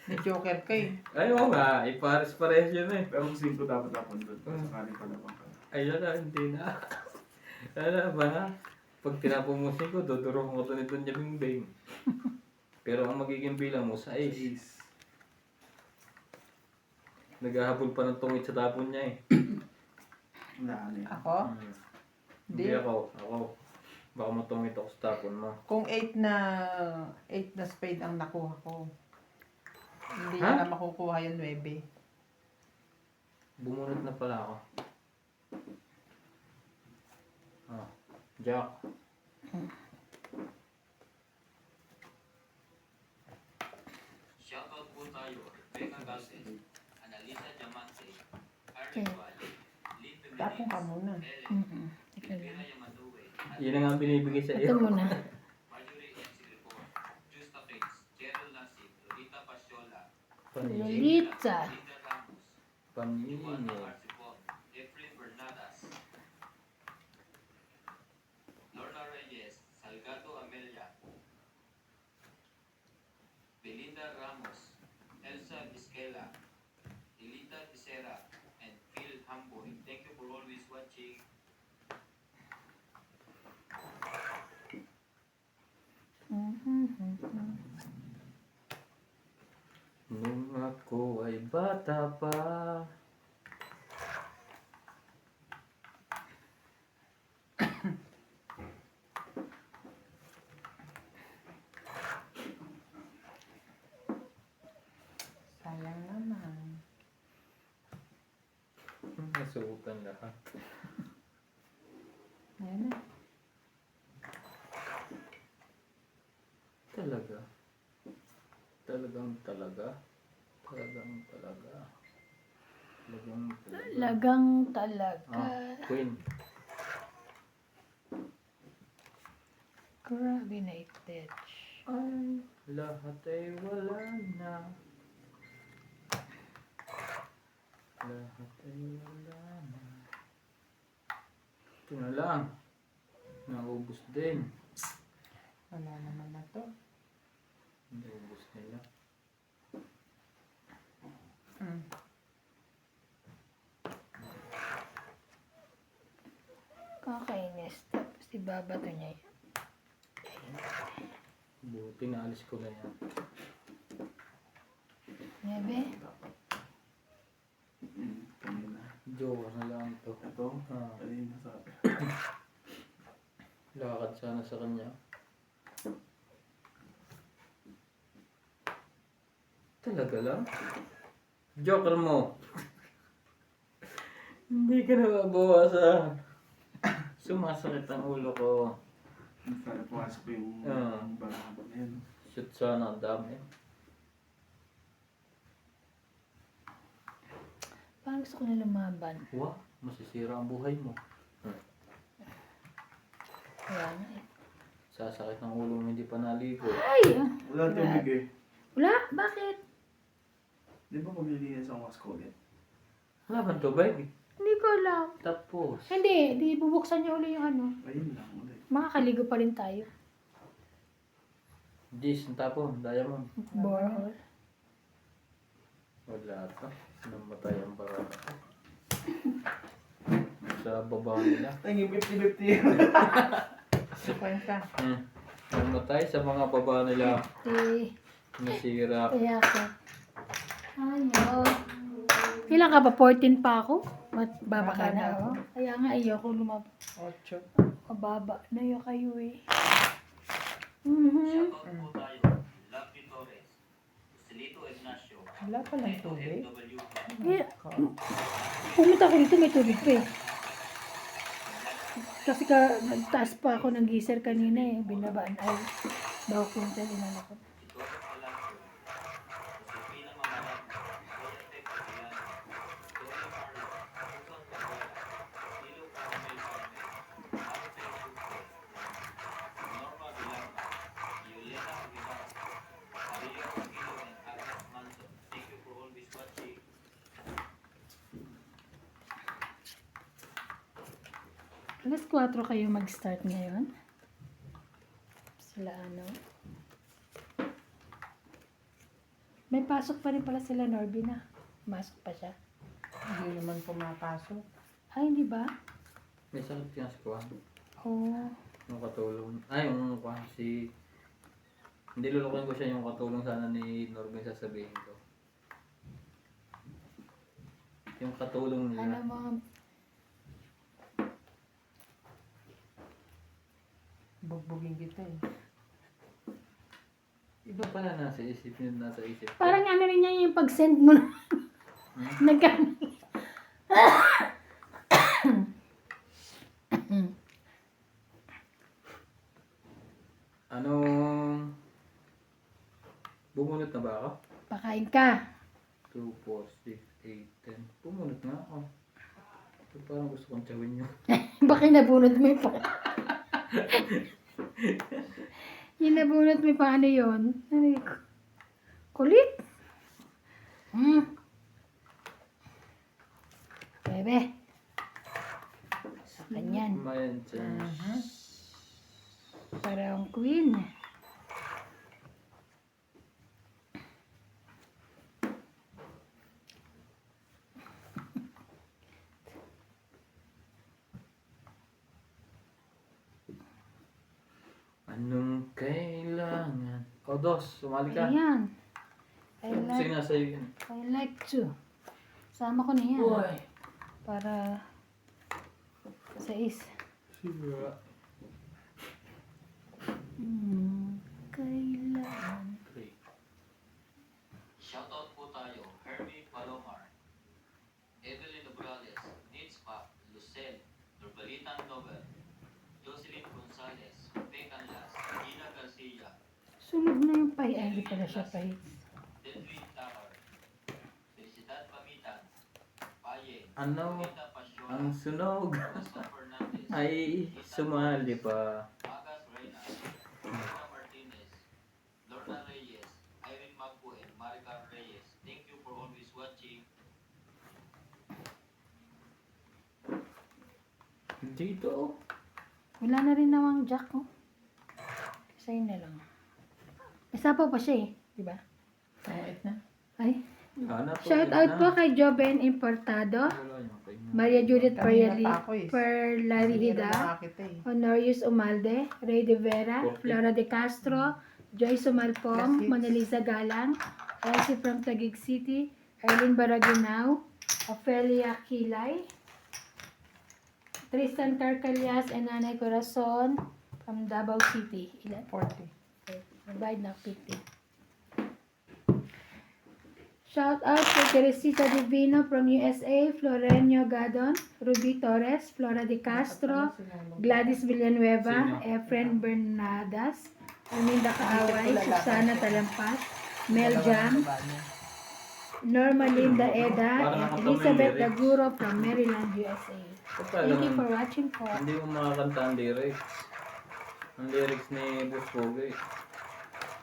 May joker ka eh. Ay, oo nga, ipares-pares yun eh. Pero kung 5 dapat tapon doon. Sakaling palabang ka. Ayun na, hindi na. Ano ba? Pag tinapong mo 5, dudurong mo ito nito niya bing-bing. Pero ang magiging bilang mo, 6. Ace. Naghahabol pa ng tungit sa tapon niya eh. Wala na eh. Ako? Hindi ako. Baka matungit ako sa tapon mo. Kung 8 na spade ang nakuha ko. Hindi Ha? na makukuha yung 9. Bumunot na pala ako. Ah, Jack. Shoutout po tayo, Rebecca Galvez, Analisa Diamante, Arlen Valle, Lynn Tapong ka muna. Helen, Ika lang. Elvira Yamanduwe, Yun ang binibigay sa Ito iyo. muna. Marjorie M. Silipon, Justa Prince, Gerald Lasip, Lolita Pasiola, Paningin. Lolita. Linda Ramos, Juana Paningin. Arcipon, Efren Bernadas, Lorna Reyes, Salgado Amelia, Belinda Ramos, Elsa Vizquela, Elita Vicera, and Phil Hamboy. Thank you for always watching. Nung ako ay bata pa. Sayang naman. Nasukan lahat. Yan na. Talaga. Talagang talaga. Talagang talaga. Talagang talaga. Lagang talaga. Ah, Queen. Grabe na itech. Ay, lahat ay wala na. Lahat ay wala na. Ito na lang. Naubos din. Wala naman na to. Naubos nila. Mm. Kakainis. Tapos ibabato niya yun. Buti naalis ko na yan. Nebe? Kanina. Joke na lang to. Ito. Ah, Kanina sabi. lakad sana sa kanya. Talaga lang? Joker mo. Hindi ka na mabawasan. Sumasakit ang ulo ko. Sana pumasok ko yung barahan na yun. Shoot sana, ang dami. Parang gusto ko na lumaban. Wah, masisira ang buhay mo. Wala na eh. Sasakit ng ulo mo hindi pa naligo. Ay! Wala tubig eh. Wala? Bakit? Di ba maglilinis ang wasko ulit? Wala bang tubig? Hindi ko alam. Tapos. Hindi, di bubuksan niya uli yung ano. Ayun lang ulit. Makakaligo pa rin tayo. Gis, ang tapon, diamond. Borehole. Wala ito. Namatay ang barata. Sa baba nila. Tingin 50-50. 50. Hmm. Namatay sa mga baba nila. Eh, Nasira. kaya ako. Ayaw. Kailan ka ba? 14 pa ako? Baba ka na, oh. Kaya nga, ayoko lumab. 8. Mababa na yun kayo eh. Shoutout po tayo. Lovely Torres. Silito Ignacio. Wala pa lang tubig. FW. Eh, pumunta ako dito, may tubig pa eh. Kasi nagtaas pa ako ng geyser kanina eh. Binabaan ay bago punta din ako. Si Torres Palacio. Josefina Mamalag. Royate Pagyan. Tony Marlo. Susan Cabrera. Silo Caramel Carmen. Arte Sucre. Norma Villarma. Violeta Aguilar. Maria Aquino and Agnes Manson. Thank you for always watching. Alas 4 kayo mag-start ngayon. Sila ano. May pasok pa rin pala sila Norby na. Masok pa siya. Hindi naman pumapasok. Ay, hindi ba? May sakit nga si Kwan. Oo. Yung katulong. Ay, yung Kwan si... Hindi lulukuin ko siya yung katulong sana ni Norbin sasabihin ko. Yung katulong nila. Alam mo, Bugbugin kita eh. Iba pala nasa isip yun, nasa isip ko. parang ano rin yan yung pag-send mo na. Nagkano. Anong... Bumunot na ba ako? Pakain ka. 2, 4, 6, 8, 10. Bumunot na ako. Ito parang gusto kong tsawin nyo. Baka nabunot mo yung yung nabunot mo yung paano yun? Ano yun? Kulit. Bebe. Sa kanyan. Kumain siya. Parang queen. Anong kailangan? O, Dos, sumali ka. Ayan. Sige na sa'yo yun. I like to. Sama ko na yan. Uy! Para sa is. Sira. Kailangan. Shoutout po tayo. Hermie Palomar. Evelyn Nograles. Nitz Pap. Lucel. Nurbalitan Nobel. Jocelyn Gonzalez. Pecan Las. Gina Garcia. Sunog na yung pay. Ay, hindi pala siya pay. Delvin Tahar. Felicidad Pamitan. Paye. Ano Rita Pasiola. ang sunog? Rosa Fernandez. Ay, sumali pa. Magas Reyna. Lorna Martinez. Lorna Reyes. Irene Magpo and Maricar Reyes. Thank you for always watching. Dito. Wala na rin namang jack, oh. Sa'yo na lang. Isapaw pa siya eh. Diba? Kahit na. Ay. Hanap po Shout yun out na. po kay Joben Importado. Wala yung kay Maria Judith Kanina pa ako eh. Perlarida. Nakakita eh. Honorius Umalde. Ray de Vera. Flora de Castro. Joyce Umalpong. Yes, yes. Mona Lisa Galang. Elsie from Taguig City. Arlene Baraginao. Ophelia Kilay. Tristan Carcalias and Nanay Corazon from Davao City. Ilan? 40. Provide na 50. Shout out to Teresita Divino from USA, Florenio Gadon, Ruby Torres, Flora de Castro, Gladys Villanueva, Efren Bernadas, Arminda Kaaway, Susana Talampas, Mel Jam, Norma Linda Eda, and Elizabeth Daguro from Maryland, USA. Thank you for watching po. Hindi mo makakanta ang lyrics. Ang lyrics ni Boss Pogi.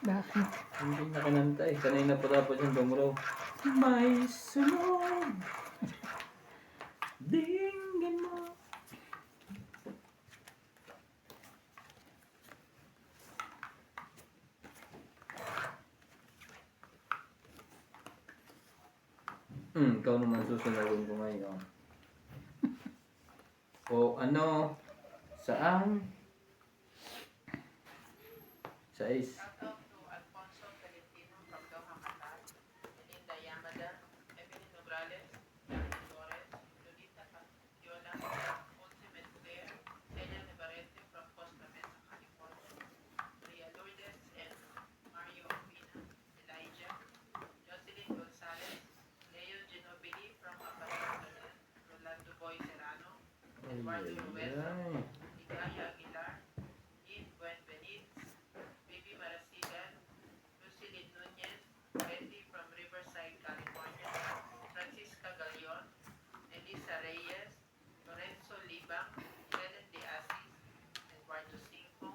Bakit? Hindi na kinanta eh. Kanina pa dapat yung dumuro. May sunog. Dinggin mo. Ikaw naman susunodin ko ngayon. O ano, saan 6. Shout out to Alfonso Valentino from Doha, Qatar, Melinda Yamada, Evelyn Nograles, Jackie Torres, Lolita Paciola, Ultimate Player, Celia Nevarete from Costa Mesa, California, Maria Lourdes and Mario Opina, Elijah, Jocelyn Gonzalez, Leo Ginobili from Apalacan, Rolando Boy Serrano, Eduardo Rueso, Ligaya Aguilar, Dean Buenveniz, Bibi Marasigan, Lucilyn Nunez, Betty from Riverside, California, Francisca Galion, Elisa Reyes, Lorenzo Libang, Helen De Asis, Eduardo Cinco,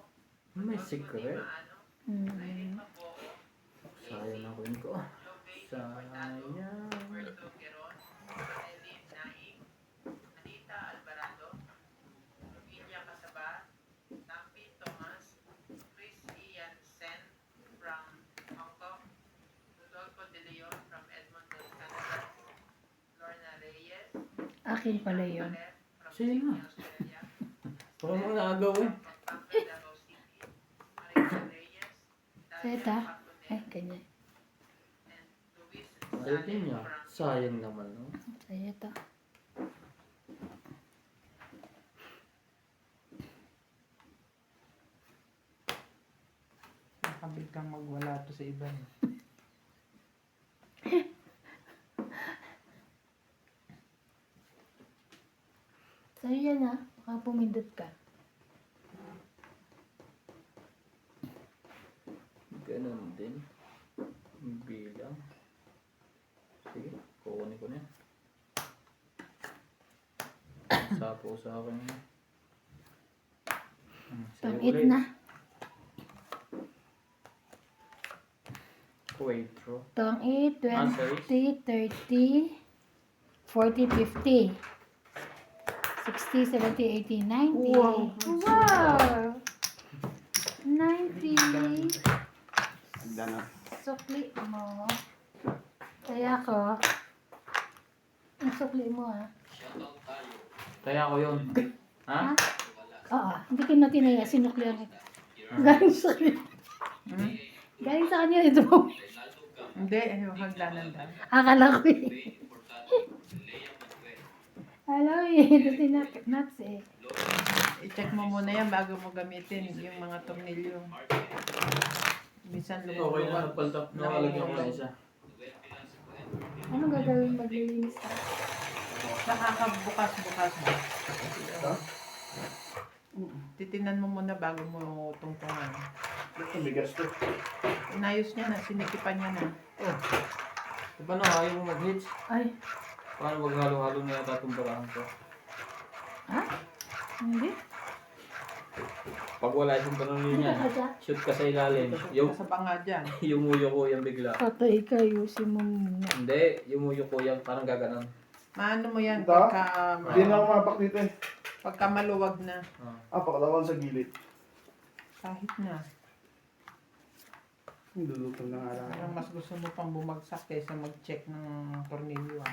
May Rodolfo Di secret. Maano, Mm. Irene Maboo, Sayang na kunin ko. Lobey Fernando, Sayang. Roberto Queron, Annelyn Naing, Anita Alvarado, Rovinia Casaba, Tampi Thomas, Chris Ian Sen from Hong Kong, Rodolfo De Leon from Edmonton, Canada, Lorna Reyes, Akin pala yun. Valer from Sino? Sydney, Australia, Parang mga nakagaw eh. from Pampanga, Davao City, Marisa Reyes, Seta. Daniel Ay, Pacodel, ganyan. and Luis Ayaw din Salen niya. from Sayang naman, no? Sa'yo to. Nakabiglang magwala to sa iba. Sa'yo yan ha. Baka pumindot ka. Ganun din. Yung bilang. Sige, kukunin ko na yan. Sapo sa akin na. Sa'yo Pang-it ulit. na. Quattro. Tong 8, Ah, 20, 30, 40, 50, 60, 70, 80, 90. Wow. Wow! 90. Handa na. Sukli mo. Kaya ko. Ang sukli mo ah. Shoutout tayo. Kaya ko yun. Ha? Oo, hindi ko na tinaya. Sinuklihan ko. Galing sa kanya. Hmm? Galing sa kanya ito. Reynaldo Gam, Hindi, yung hagdanan daw. Akala ko eh. Faye Importante, Lea Manuel, Alam eh. Ito si Nuts eh. I-check mo muna yan bago mo gamitin yung mga tornilyo. Minsan Okay na, lumuluwag. napaltap. Nakalagyan ko na isa. Noel Velasco and Ano gagawin maglilinis ka? Nakakabukas-bukas mo. Titinan mo muna bago mo tungtungan. Ito, bigas to. Inayos niya na, sinikipan niya na. Oh. Diba na, ayaw mo mag-hits? Ay, Paano maghalo-halo na yata itong barahan ko? ha? Hindi? Pag wala isang tanong niya, Ano ka shoot ka sa ilalim. Yung sa banga dyan. Yumuyo ko yung bigla. Patay ka, ayusin mo muna. Hindi, yumuyo ko yung parang gaganon. Maano mo yan Ito? pagka, Hindi na ako mapak dito eh. pagka maluwag na. Pakalawan sa gilid. Kahit na. Lulutong na nga lang. Parang mas gusto mo pang bumagsak kaysa mag-check ng tornilyo.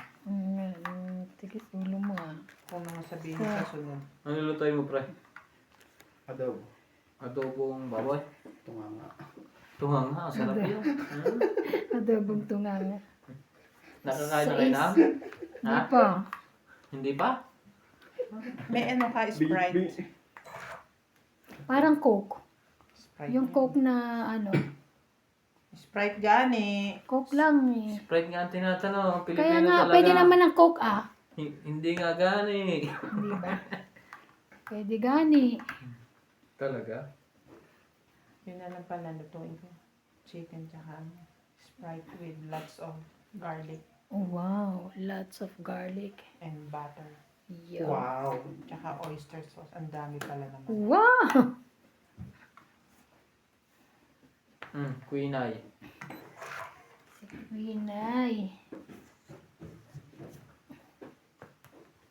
Tigis ulo mo ah. Kung nang sabihin sa sunod. Ano lutoy mo, pre? Adobo. Adobong baboy? Ito nga nga. Tunga nga, sarap yun. Adobong tunganga. Nakakain na kayo na? Hindi pa. Hindi pa? May ano ka, Sprite. Parang Coke. Sprite. Yung Coke na ano, Sprite gani. Coke lang eh. Sprite nga ang tinatanong. Pilipino Kaya nga, talaga. pwede naman ng Coke ah. Hindi nga gani. Hindi ba? Pwede gani. Talaga? Yun na lang pala lutuin ko. Chicken tsaka ano, Sprite with lots of garlic Oh, wow, lots of garlic. and butter. Yo. Wow. Tsaka oyster sauce. Ang dami pala naman. Wow! Queen Eye. Winay.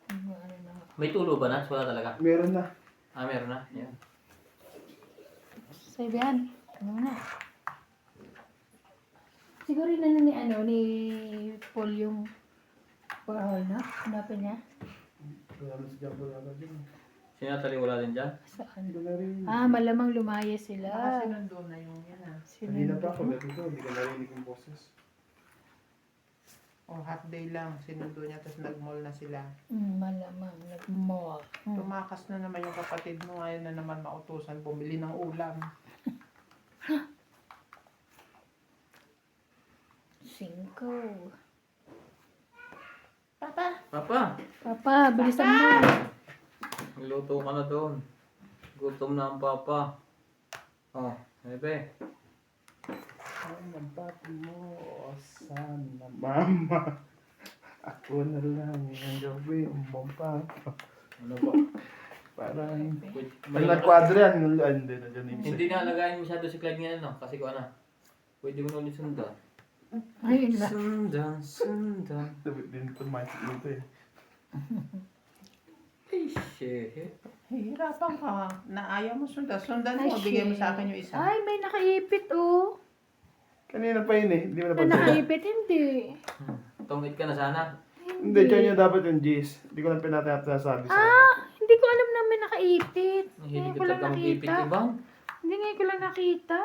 Ano na? May tulo ba na? Wala talaga. Meron na. Ah, meron na. Yan. Sabihan. Ano na? Siguro na ni Paul yung Warhol, no? Hanapin niya. Wala na si Jumbo Lala dyan. Si Natalie wala din dyan? Saan? Hindi ko na rin. Ah, malamang lumaya Baka sila. sinundo na yung yan ah. Kanina pa Sinundo. pagdating ko, hindi ko narinig yung boses. O half day lang, sinundo niya tapos nag-mall na sila. Malamang. Nag-mall. Tumakas na naman yung kapatid mo, ngayon na naman mautusan bumili ng ulam. 5. Papa! Papa! Papa, bilisan mo. Luto ka na doon. Gutom na ang papa. Oh, bebe. Ay, ang papi mo, sana mama. Ako na lang ang gabi, ang papa. Ano ba? Parang, Wait, may nagkwadro yan. Hindi na dyan yung Hindi na alagayin masyado si Clyde ngayon, no? Kasi ko ano, pwede mo na ulit sundan. Ayun na. Sundan. Dapat din ito magic nito eh. Ay, shit. Hihirapan ka. Na ayaw mo sundan. Sundan Ay, mo, bigay mo shit. sa akin yung isa. Ay, may nakaipit, oh. Kanina pa yun eh, hindi mo May napansin. nakaipit, hindi. Tungit ka na sana. Hindi, kanya dapat yung G's. Hindi ko lang pinatinasabi sa Hindi ko alam na may nakaipit. Hindi Ngayon ka ko lang talagang ipit, nakita. ibang. Hindi, ngayon ko lang nakita.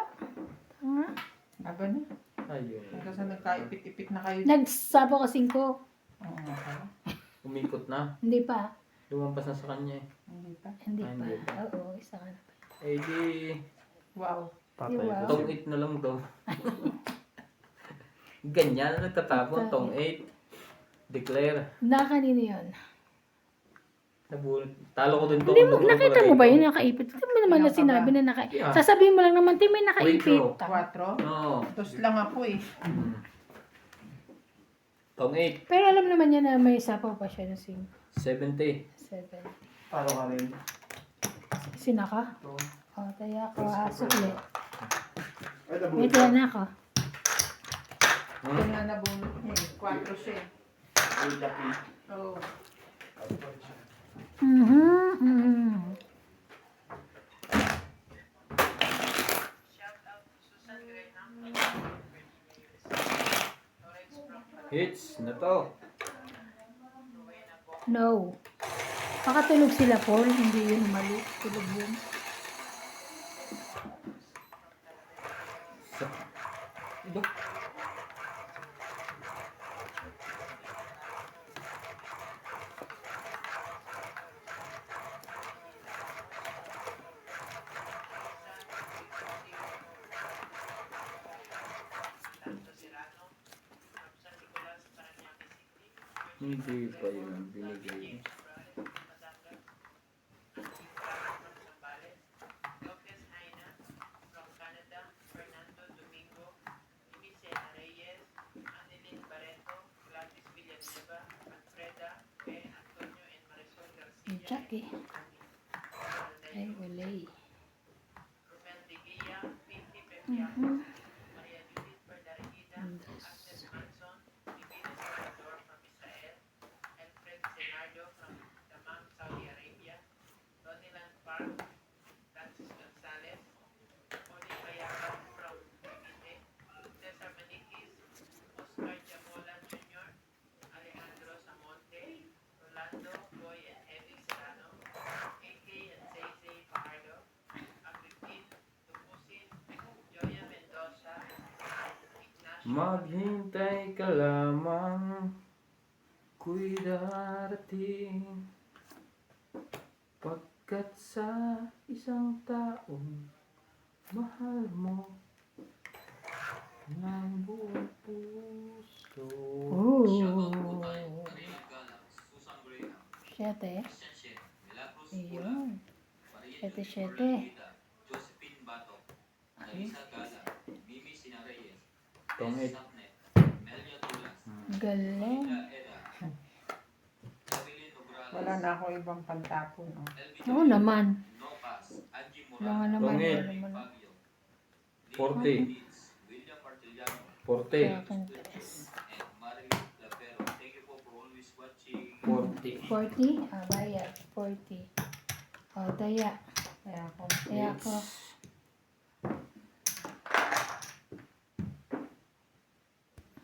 Tanga. Aba na. Ayun. Hanggang sa nagkaipit-ipit na kayo. Nagsapo kasing ko. Oo nga pala. Umikot na. Hindi pa. Lumampas na sa kanya eh. Hindi pa. Hindi Ay, pa. hindi pa. Oo, isa ka na pa. Eh di, Wow. patay. Wow. tong 8 na lang daw. Ganyan na nagtatapon, tong 8. Declare. Kanino yun? Nabunot. Talo ko din to. Hindi mo, nakita mo ba yun nakaipit? Hindi mo naman na Kaya sinabi ka na nakaipit. Yeah. Sasabihin mo lang naman, Tim, may nakaipit. Wait, 4. Oo. Dos lang ako eh. Tong 8. Pero alam naman niya na may sapaw pa siya ng 70. 7. Talo ka rin. Sinaka? Ito. O, taya ko. Sukli. Ay, May taya na ako. Ito nga nabunot niya eh. 4 siya eh. Ay, Jackie. Oo. Shout out to Susan Graham from Virginia, USA. Lawrence from Hits na to. Rowena Bo. No. Makatulog sila, Paul. Hindi yun mali. Tulog yun. Iba. Tanto Serrano from San Nicolas, Parañaque City. Hindi pa yun binigay. James Morales from Batangas. From Zambales. Lopez Aina from Canada. Fernando Domingo. Micena Reyes. Annelyn Barreto. Gladys Villanueva. Alfreda. E. Antonio and Marisol Garcia. Jackie. Ay, wala eh. Ruben de Guia. Pinti Pepiano. Maria Judith Verdariguida. Agnes Manson. Divina Salvador from Israel. Alfred Senardo from Dammam, Saudi Arabia. Doniland Park. Francis Gonzalez. Moni Bayagan from Cavite. Cesar Maniquis. Oscar Jamola Jr. Alejandro Samonte. Rolando Boy and Eddie Serrano. AK and Zay Fajardo. Agrippin Tupusin. Joya Mendoza. Ignacio Maghintay ka lamang, ko'y darating. Pagkat sa isang taong mahal mo ng buong puso. Shoutout po Oh. kay Maria Galang, Susan Graham, 7. Christian Shen, Milagros Pula, Ayun. Maria Siyete, Judith siyete. Orlida, Josephine Bato, Narisa Galang, Mimi Sina Reyes, Tong Tess 8. Sapnet, Melia Tulas, Galing. Ida Eda, Evelyn Nograles, Wala na ako ibang pantapon. Oh. Elvin Oo Joel, naman. Nopas, Angie Wala nga Morales, naman. Tongit. Wala naman. Fabio, 40. Leeds, William Martiliano, 40. Second test. and Mario Lapero. Thank you po for always watching. 40. 40? Ah, bayad. 40. O, taya. Kaya ako. Taya ko. Hits.